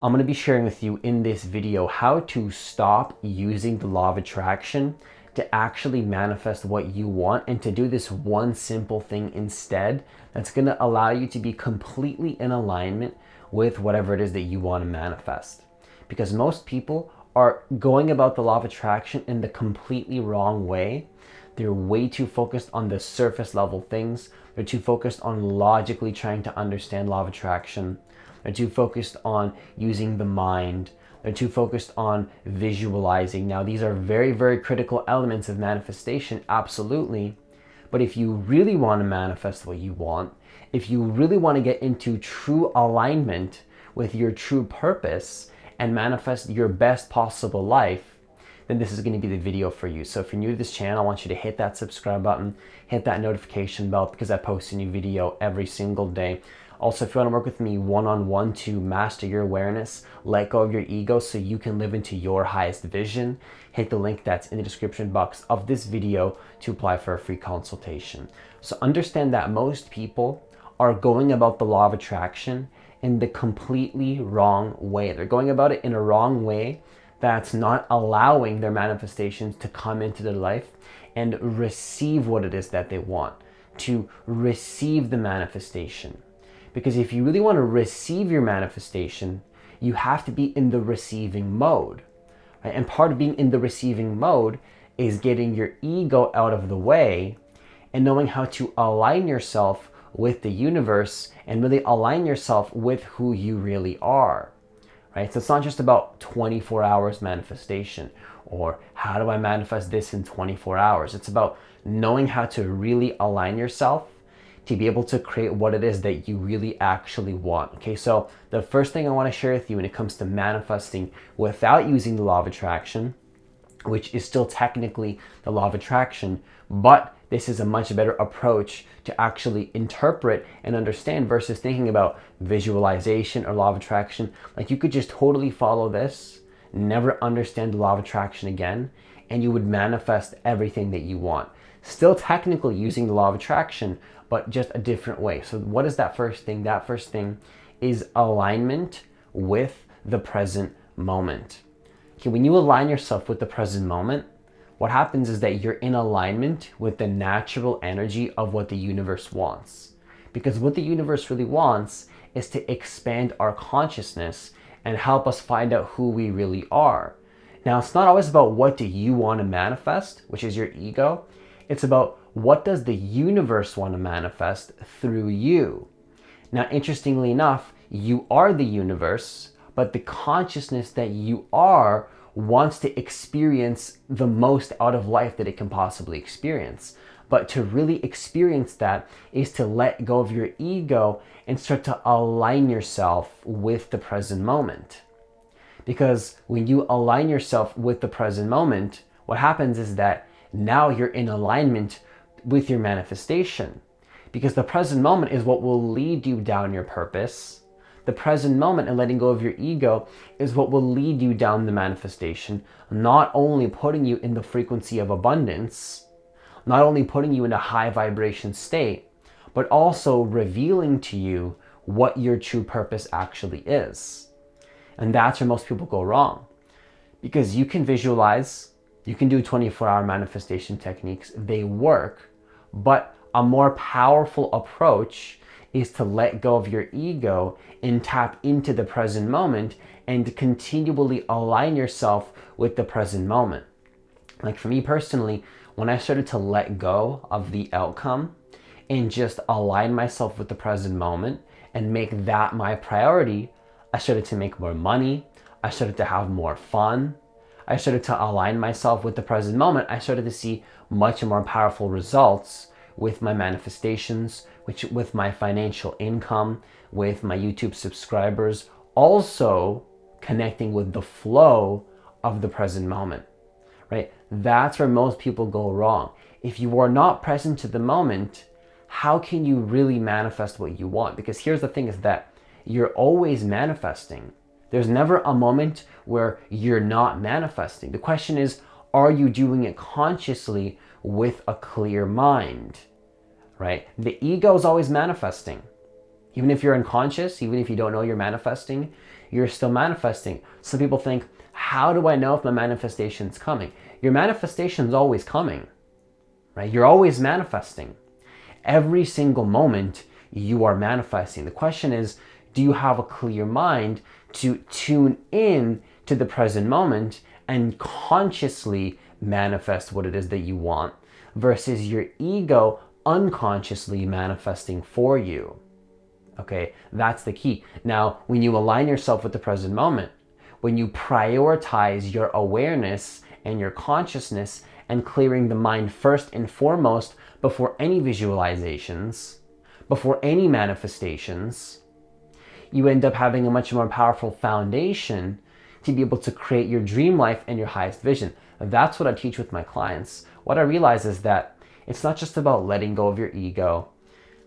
I'm going to be sharing with you in this video how to stop using the law of attraction to actually manifest what you want, and to do this one simple thing instead that's going to allow you to be completely in alignment with whatever it is that you want to manifest. Because most people are going about the law of attraction in the completely wrong way. They're way too focused on the surface level things. They're too focused on logically trying to understand law of attraction. They're too focused on using the mind. They're too focused on visualizing. Now, these are very, very critical elements of manifestation, absolutely. But if you really want to manifest what you want, if you really want to get into true alignment with your true purpose and manifest your best possible life, then this is going to be the video for you. So if you're new to this channel, I want you to hit that subscribe button, hit that notification bell, because I post a new video every single day. Also, if you want to work with me one-on-one to master your awareness, let go of your ego so you can live into your highest vision, hit the link that's in the description box of this video to apply for a free consultation. So understand that most people are going about the law of attraction in the completely wrong way. They're going about it in a wrong way that's not allowing their manifestations to come into their life and receive what it is that they want, to receive the manifestation. Because if you really want to receive your manifestation, you have to be in the receiving mode, right? And part of being in the receiving mode is getting your ego out of the way and knowing how to align yourself with the universe and really align yourself with who you really are, right? So it's not just about 24 hours manifestation or how do I manifest this in 24 hours. It's about knowing how to really align yourself to be able to create what it is that you really actually want. Okay, so the first thing I want to share with you when it comes to manifesting without using the law of attraction, which is still technically the law of attraction, but this is a much better approach to actually interpret and understand versus thinking about visualization or law of attraction. Like, you could just totally follow this, never understand the law of attraction again, and you would manifest everything that you want. Still technically using the law of attraction, but just a different way. So what is that first thing? That first thing is alignment with the present moment. Okay, when you align yourself with the present moment, what happens is that you're in alignment with the natural energy of what the universe wants. Because what the universe really wants is to expand our consciousness and help us find out who we really are. Now, it's not always about what do you want to manifest, which is your ego. It's about what does the universe want to manifest through you. Now, interestingly enough, you are the universe, but the consciousness that you are wants to experience the most out of life that it can possibly experience. But to really experience that is to let go of your ego and start to align yourself with the present moment. Because when you align yourself with the present moment, what happens is that now you're in alignment with your manifestation. Because the present moment is what will lead you down your purpose. The present moment and letting go of your ego is what will lead you down the manifestation, not only putting you in the frequency of abundance, not only putting you in a high vibration state, but also revealing to you what your true purpose actually is. And that's where most people go wrong. Because you can visualize, you can do 24-hour manifestation techniques, they work, but a more powerful approach is to let go of your ego and tap into the present moment and continually align yourself with the present moment. Like, for me personally, when I started to let go of the outcome and just align myself with the present moment and make that my priority, I started to make more money. I started to have more fun. I started to align myself with the present moment. I started to see much more powerful results with my manifestations, with my financial income, with my YouTube subscribers, also connecting with the flow of the present moment, right? That's where most people go wrong. If you are not present to the moment, how can you really manifest what you want? Because here's the thing, is that you're always manifesting. There's never a moment where you're not manifesting. The question is, are you doing it consciously with a clear mind, right? The ego is always manifesting. Even if you're unconscious, even if you don't know you're manifesting, you're still manifesting. Some people think, how do I know if my manifestation's coming? Your manifestation's always coming, right? You're always manifesting. Every single moment you are manifesting. The question is, do you have a clear mind to tune in to the present moment and consciously manifest what it is that you want versus your ego unconsciously manifesting for you? Okay, that's the key. Now, when you align yourself with the present moment, when you prioritize your awareness and your consciousness and clearing the mind first and foremost before any visualizations, before any manifestations, you end up having a much more powerful foundation to be able to create your dream life and your highest vision. That's what I teach with my clients. What I realize is that it's not just about letting go of your ego.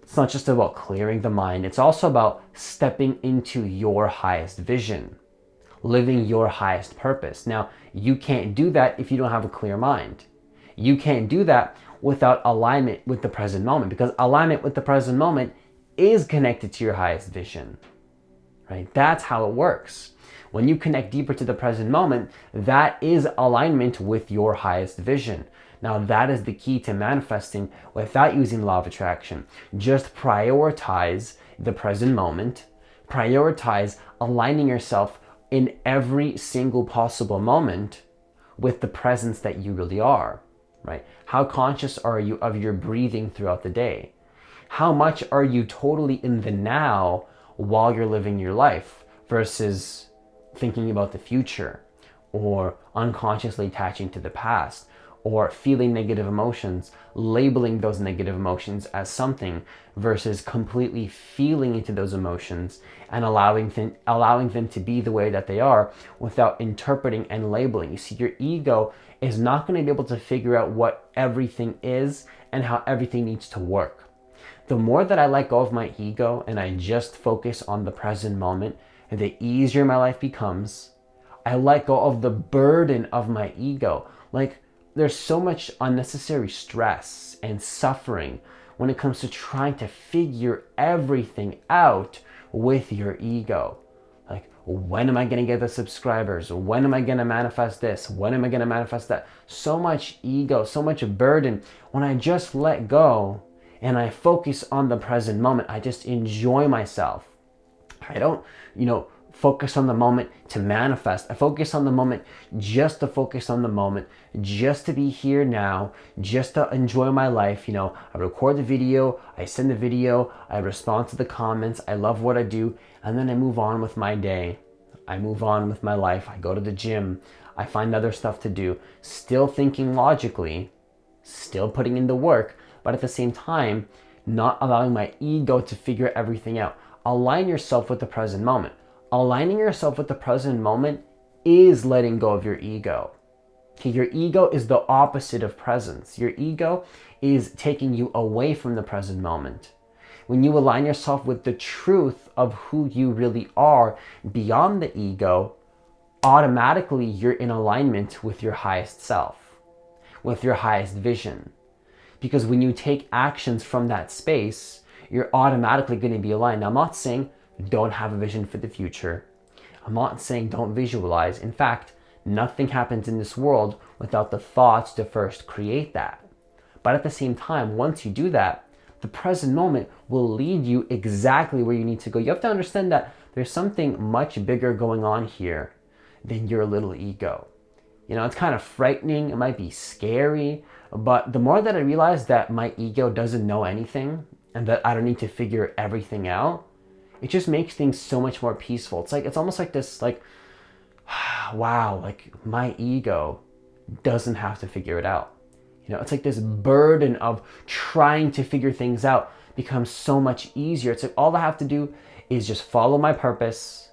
It's not just about clearing the mind. It's also about stepping into your highest vision, living your highest purpose. Now, you can't do that if you don't have a clear mind. You can't do that without alignment with the present moment, because alignment with the present moment is connected to your highest vision, right? That's how it works. When you connect deeper to the present moment, that is alignment with your highest vision. Now, that is the key to manifesting without using law of attraction. Just prioritize the present moment, prioritize aligning yourself in every single possible moment with the presence that you really are, right? How conscious are you of your breathing throughout the day? How much are you totally in the now while you're living your life versus thinking about the future or unconsciously attaching to the past or feeling negative emotions, labeling those negative emotions as something versus completely feeling into those emotions and allowing them to be the way that they are without interpreting and labeling. You see, your ego is not going to be able to figure out what everything is and how everything needs to work. The more that I let go of my ego and I just focus on the present moment, the easier my life becomes. I let go of the burden of my ego. Like, there's so much unnecessary stress and suffering when it comes to trying to figure everything out with your ego. Like, when am I going to get the subscribers? When am I going to manifest this? When am I going to manifest that? So much ego, so much burden. When I just let go and I focus on the present moment, I just enjoy myself. I don't, focus on the moment to manifest. I focus on the moment just to focus on the moment, just to be here now, just to enjoy my life. I record the video, I send the video, I respond to the comments, I love what I do, and then I move on with my day. I move on with my life. I go to the gym. I find other stuff to do, still thinking logically, still putting in the work, but at the same time, not allowing my ego to figure everything out. Align yourself with the present moment. Aligning yourself with the present moment is letting go of your ego. Okay, your ego is the opposite of presence. Your ego is taking you away from the present moment. When you align yourself with the truth of who you really are beyond the ego, automatically you're in alignment with your highest self, with your highest vision. Because when you take actions from that space, you're automatically going to be aligned. Now, I'm not saying don't have a vision for the future. I'm not saying don't visualize. In fact, nothing happens in this world without the thoughts to first create that. But at the same time, once you do that, the present moment will lead you exactly where you need to go. You have to understand that there's something much bigger going on here than your little ego. It's kind of frightening. It might be scary. But the more that I realize that my ego doesn't know anything and that I don't need to figure everything out, it just makes things so much more peaceful. It's almost like this, wow, my ego doesn't have to figure it out. It's like this burden of trying to figure things out becomes so much easier. It's like all I have to do is just follow my purpose,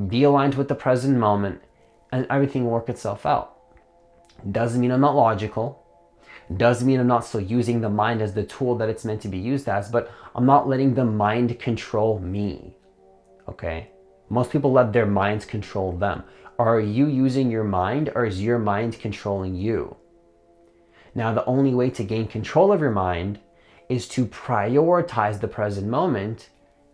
be aligned with the present moment, and everything will work itself out. Doesn't mean I'm not logical. Doesn't mean I'm not still using the mind as the tool that it's meant to be used as, but I'm not letting the mind control me, okay? Most people let their minds control them. Are you using your mind, or is your mind controlling you? Now, the only way to gain control of your mind is to prioritize the present moment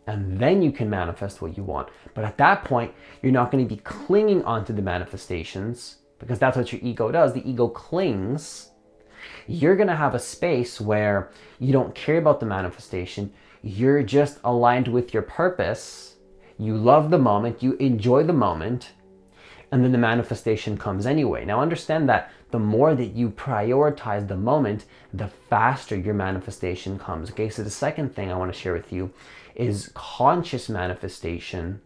and then you can manifest what you want. But at that point, you're not going to be clinging onto the manifestations, because that's what your ego does. The ego clings. You're going to have a space where you don't care about the manifestation. You're just aligned with your purpose. You love the moment, you enjoy the moment, and then the manifestation comes anyway. Now understand that the more that you prioritize the moment, the faster your manifestation comes. Okay, so the second thing I want to share with you is conscious manifestation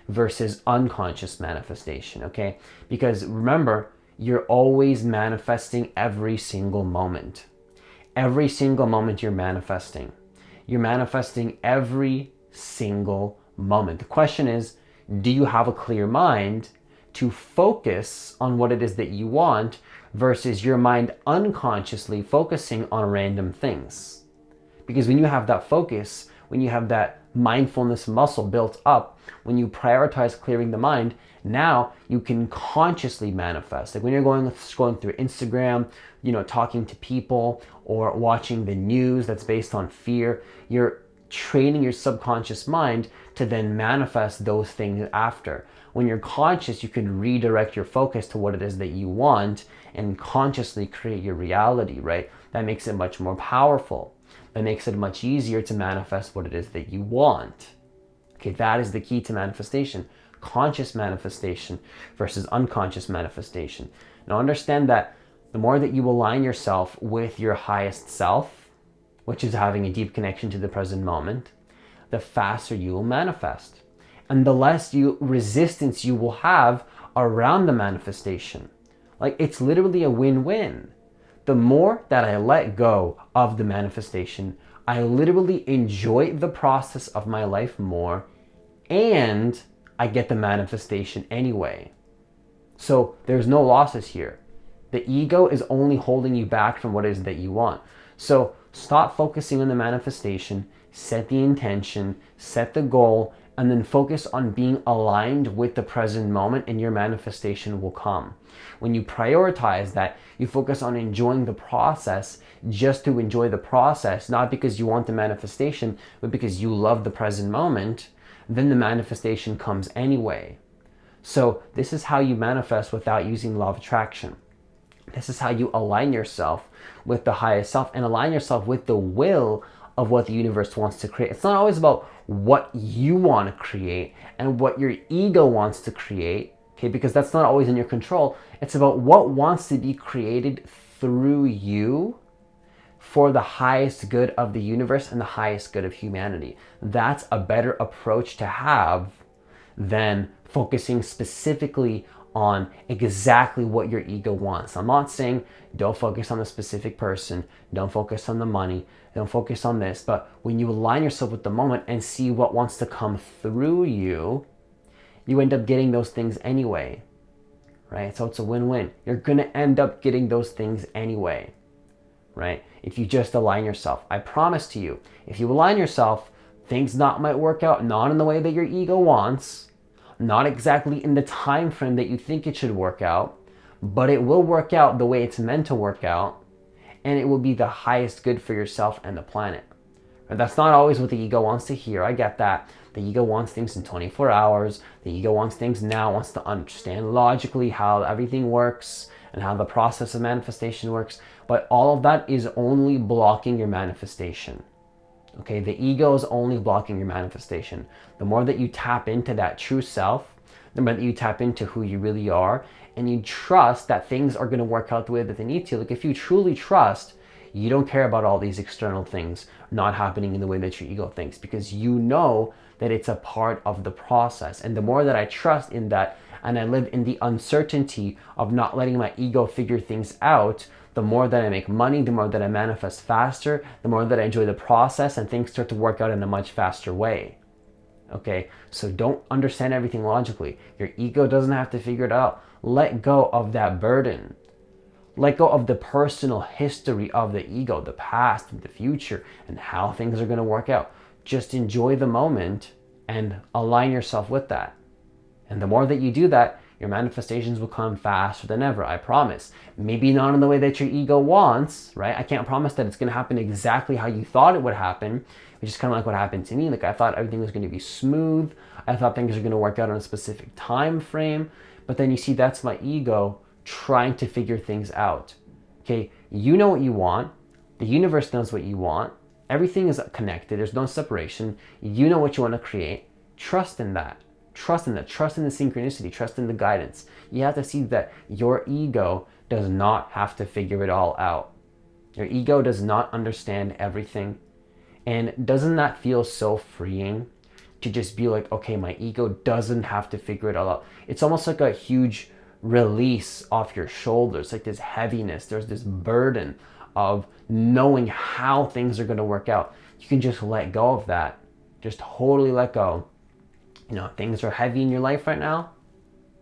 versus unconscious manifestation, okay? Because remember, you're always manifesting every single moment. Every single moment you're manifesting. You're manifesting every single moment. The question is, do you have a clear mind to focus on what it is that you want versus your mind unconsciously focusing on random things? Because when you have that focus, when you have that mindfulness muscle built up, when you prioritize clearing the mind, now you can consciously manifest. Like when you're scrolling through Instagram, talking to people or watching the news that's based on fear, you're training your subconscious mind to then manifest those things after. When you're conscious, you can redirect your focus to what it is that you want and consciously create your reality, right? That makes it much more powerful. That makes it much easier to manifest what it is that you want. Okay, that is the key to manifestation. Conscious manifestation versus unconscious manifestation. Now understand that the more that you align yourself with your highest self, which is having a deep connection to the present moment, the faster you will manifest. And the less resistance you will have around the manifestation. Like, it's literally a win-win. The more that I let go of the manifestation, I literally enjoy the process of my life more, and I get the manifestation anyway. So there's no losses here. The ego is only holding you back from what it is that you want. So stop focusing on the manifestation, set the intention, set the goal, and then focus on being aligned with the present moment, and your manifestation will come. When you prioritize that, you focus on enjoying the process just to enjoy the process, not because you want the manifestation, but because you love the present moment, then the manifestation comes anyway. So this is how you manifest without using law of attraction. This is how you align yourself with the highest self and align yourself with the will of what the universe wants to create. It's not always about what you want to create and what your ego wants to create, okay, because that's not always in your control. It's about what wants to be created through you for the highest good of the universe and the highest good of humanity. That's a better approach to have than focusing specifically on exactly what your ego wants. I'm not saying don't focus on the specific person, don't focus on the money, don't focus on this, but when you align yourself with the moment and see what wants to come through you, you end up getting those things anyway, right? So it's a win-win. You're gonna end up getting those things anyway, right? If you just align yourself. I promise to you, if you align yourself, things might work out not in the way that your ego wants, not exactly in the time frame that you think it should work out, but it will work out the way it's meant to work out, and it will be the highest good for yourself and the planet. And that's not always what the ego wants to hear. I get that. The ego wants things in 24 hours. The ego wants things now, wants to understand logically how everything works and how the process of manifestation works. But all of that is only blocking your manifestation. Okay, the ego is only blocking your manifestation. The more that you tap into that true self, the more that you tap into who you really are, and you trust that things are going to work out the way that they need to. Like, if you truly trust, you don't care about all these external things not happening in the way that your ego thinks, because you know that it's a part of the process. And the more that I trust in that, and I live in the uncertainty of not letting my ego figure things out, the more that I make money, the more that I manifest faster, the more that I enjoy the process, and things start to work out in a much faster way. Okay, so don't understand everything logically. Your ego doesn't have to figure it out. Let go of that burden. Let go of the personal history of the ego, the past and the future, and how things are going to work out. Just enjoy the moment and align yourself with that. And the more that you do that, Your manifestations will come faster than ever, I promise. Maybe not in the way that your ego wants, right? I can't promise that it's going to happen exactly how you thought it would happen, which is kind of like what happened to me. Like, I thought everything was going to be smooth. I thought things were going to work out in a specific time frame. But then you see, that's my ego trying to figure things out. Okay, you know what you want. The universe knows what you want. Everything is connected. There's no separation. You know what you want to create. Trust in that. Trust in that. Trust in the synchronicity. Trust in the guidance. You have to see that your ego does not have to figure it all out. Your ego does not understand everything. And doesn't that feel so freeing to just be like, okay, my ego doesn't have to figure it all out? It's almost like a huge release off your shoulders, like this heaviness. There's this burden of knowing how things are going to work out. You can just let go of that. Just totally let go. You know, things are heavy in your life right now.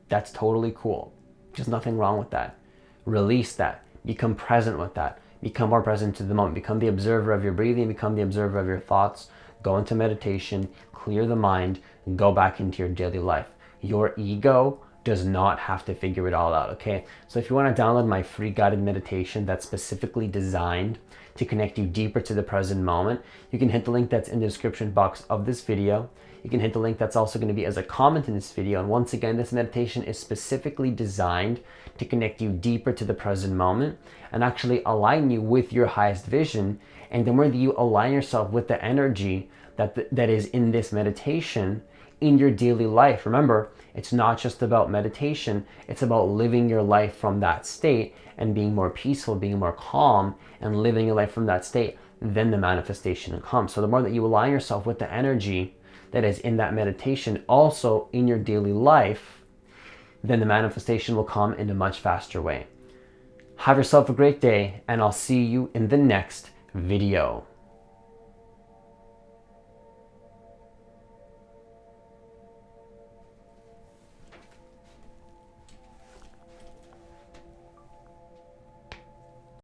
That's totally cool. There's nothing wrong with that. Release that. Become present with that. Become more present to the moment. Become the observer of your breathing. Become the observer of your thoughts. Go into meditation. Clear the mind. And go back into your daily life. Your ego does not have to figure it all out, okay? So if you want to download my free guided meditation that's specifically designed to connect you deeper to the present moment, you can hit the link that's in the description box of this video. You can hit the link that's also going to be as a comment in this video. And once again, this meditation is specifically designed to connect you deeper to the present moment and actually align you with your highest vision. And the more that you align yourself with the energy that is in this meditation in your daily life, remember, it's not just about meditation, it's about living your life from that state and being more peaceful, being more calm, and living your life from that state, then the manifestation will come. So the more that you align yourself with the energy that is in that meditation, also in your daily life, then the manifestation will come in a much faster way. Have yourself a great day, and I'll see you in the next video.